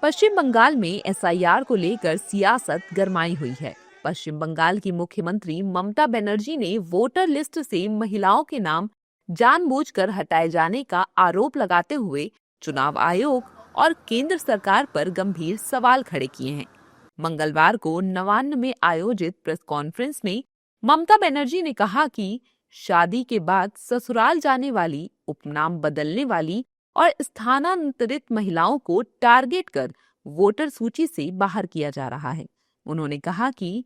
पश्चिम बंगाल में एसआईआर को लेकर सियासत गरमाई हुई है। पश्चिम बंगाल की मुख्यमंत्री ममता बनर्जी ने वोटर लिस्ट से महिलाओं के नाम जानबूझकर हटाए जाने का आरोप लगाते हुए चुनाव आयोग और केंद्र सरकार पर गंभीर सवाल खड़े किए हैं। मंगलवार को नवान्न में आयोजित प्रेस कॉन्फ्रेंस में ममता बनर्जी ने कहा कि शादी के बाद ससुराल जाने वाली, उपनाम बदलने वाली और स्थानांतरित महिलाओं को टारगेट कर वोटर सूची से बाहर किया जा रहा है। उन्होंने कहा कि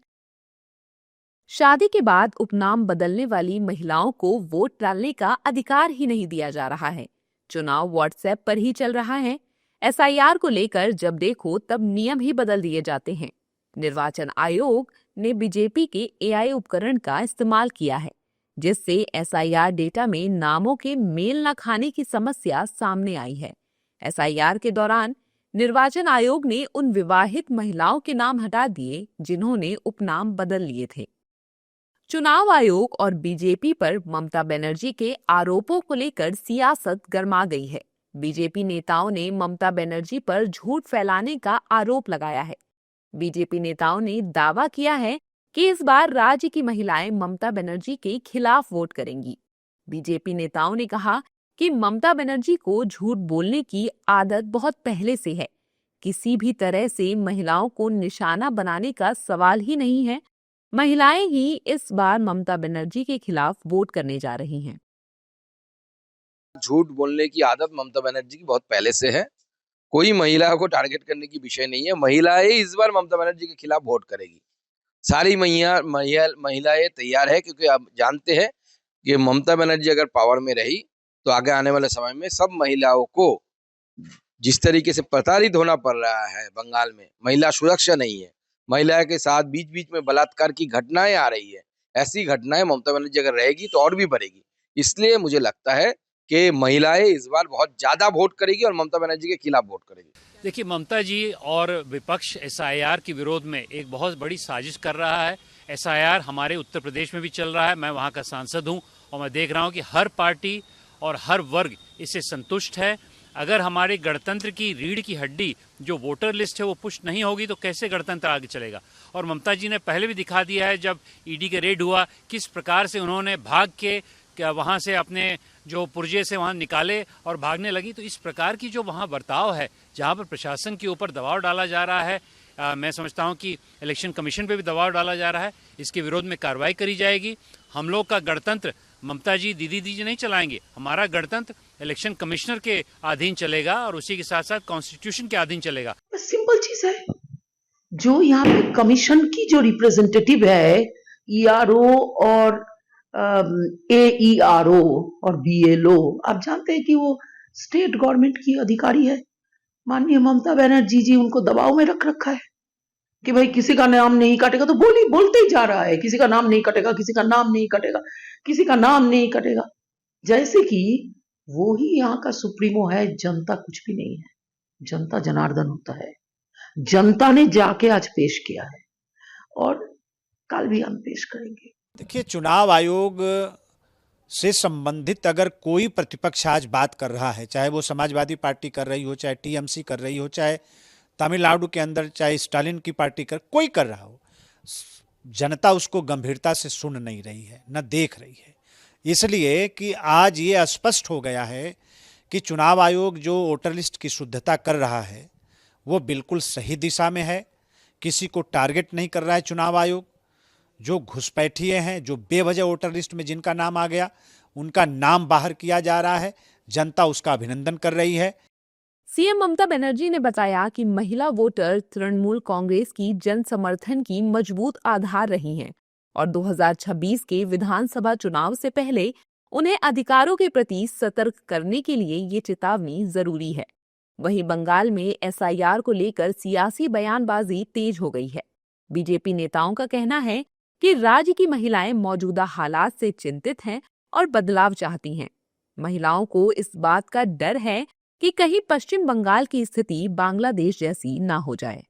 शादी के बाद उपनाम बदलने वाली महिलाओं को वोट डालने का अधिकार ही नहीं दिया जा रहा है। चुनाव व्हाट्सएप पर ही चल रहा है। एसआईआर को लेकर जब देखो तब नियम ही बदल दिए जाते हैं। निर्वाचन आयोग ने बीजेपी के एआई उपकरण का इस्तेमाल किया है, जिससे एसआईआर डेटा में नामों के मेल न खाने की समस्या सामने आई है। एसआईआर के दौरान निर्वाचन आयोग ने उन विवाहित महिलाओं के नाम हटा दिए जिन्होंने उपनाम बदल लिए थे। चुनाव आयोग और बीजेपी पर ममता बनर्जी के आरोपों को लेकर सियासत गरमा गई है। बीजेपी नेताओं ने ममता बनर्जी पर झूठ फैलाने का आरोप लगाया है। बीजेपी नेताओं ने दावा किया है कि इस बार राज्य की महिलाएं ममता बनर्जी के खिलाफ वोट करेंगी। बीजेपी नेताओं ने कहा कि ममता बनर्जी को झूठ बोलने की आदत बहुत पहले से है। किसी भी तरह से महिलाओं को निशाना बनाने का सवाल ही नहीं है। महिलाएं ही इस बार ममता बनर्जी के खिलाफ वोट करने जा रही हैं। झूठ बोलने की आदत ममता बनर्जी की बहुत पहले से है। कोई महिला को टारगेट करने की विषय नहीं है। महिलाएं इस बार ममता बनर्जी के खिलाफ वोट करेगी। सारी महिलाएं तैयार है, क्योंकि आप जानते हैं कि ममता बनर्जी अगर पावर में रही तो आगे आने वाले समय में सब महिलाओं को जिस तरीके से प्रताड़ित होना पड़ रहा है बंगाल में, महिला सुरक्षा नहीं है, महिला के साथ बीच बीच में बलात्कार की घटनाएं आ रही है। ऐसी घटनाएं ममता बनर्जी अगर रहेगी तो और भी बढ़ेगी। इसलिए मुझे लगता है कि महिलाएं इस बार बहुत ज्यादा वोट करेगी और ममता बनर्जी के खिलाफ वोट करेगी। देखिए, ममता जी और विपक्ष एसआईआर के विरोध में एक बहुत बड़ी साजिश कर रहा है। एसआईआर हमारे उत्तर प्रदेश में भी चल रहा है। मैं वहाँ का सांसद हूँ और मैं देख रहा हूँ कि हर पार्टी और हर वर्ग इससे संतुष्ट है। अगर हमारे गणतंत्र की रीढ़ की हड्डी जो वोटर लिस्ट है वो पुष्ट नहीं होगी तो कैसे गणतंत्र आगे चलेगा। और ममता जी ने पहले भी दिखा दिया है, जब ईडी के रेड हुआ किस प्रकार से उन्होंने भाग के वहाँ से अपने जो पुर्जे से वहाँ निकाले और भागने लगी। तो इस प्रकार की जो वहाँ बर्ताव है, जहाँ पर प्रशासन के ऊपर दबाव डाला जा रहा है, मैं समझता हूँ कि इलेक्शन कमीशन पे भी दबाव डाला जा रहा है। इसके विरोध में कार्रवाई करी जाएगी। हम लोग का गणतंत्र ममता जी दीदी जी नहीं चलाएंगे। हमारा गणतंत्र इलेक्शन कमिश्नर के अधीन चलेगा और उसी के साथ साथ कॉन्स्टिट्यूशन के अधीन चलेगा। सिंपल चीज है, जो यहाँ पे कमीशन की जो रिप्रेजेंटेटिव है, ईआरओ और एईआरओ और बीएलओ, आप जानते हैं कि वो स्टेट गवर्नमेंट की अधिकारी है। माननीय ममता बनर्जी जी उनको दबाव में रख रखा है कि भाई किसी का नाम नहीं कटेगा, तो बोलते ही जा रहा है, किसी का नाम नहीं कटेगा, किसी का नाम नहीं कटेगा, किसी का नाम नहीं कटेगा, जैसे कि वो ही यहाँ का सुप्रीमो है। जनता कुछ भी नहीं है, जनता जनार्दन होता है। जनता ने जाके आज पेश किया है और कल भी हम पेश करेंगे। देखिए, चुनाव आयोग से संबंधित अगर कोई प्रतिपक्ष आज बात कर रहा है, चाहे वो समाजवादी पार्टी कर रही हो, चाहे टीएमसी कर रही हो, चाहे तमिलनाडु के अंदर चाहे स्टालिन की पार्टी कोई कर रहा हो, जनता उसको गंभीरता से सुन नहीं रही है, न देख रही है। इसलिए कि आज ये स्पष्ट हो गया है कि चुनाव आयोग जो वोटर लिस्ट की शुद्धता कर रहा है वो बिल्कुल सही दिशा में है। किसी को टारगेट नहीं कर रहा है चुनाव आयोग। जो घुसपैठिए हैं, जो बेवजह वोटर लिस्ट में जिनका नाम आ गया, उनका नाम बाहर किया जा रहा है। जनता उसका अभिनंदन कर रही है। सीएम ममता बनर्जी ने बताया कि महिला वोटर तृणमूल कांग्रेस की जन समर्थन की मजबूत आधार रही हैं और 2026 के विधानसभा चुनाव से पहले उन्हें अधिकारों के प्रति सतर्क करने के लिए ये चेतावनी जरूरी है। वहीं बंगाल में एसआईआर को लेकर सियासी बयानबाजी तेज हो गई है। बीजेपी नेताओं का कहना है कि राज्य की महिलाएं मौजूदा हालात से चिंतित हैं और बदलाव चाहती हैं। महिलाओं को इस बात का डर है कि कहीं पश्चिम बंगाल की स्थिति बांग्लादेश जैसी ना हो जाए।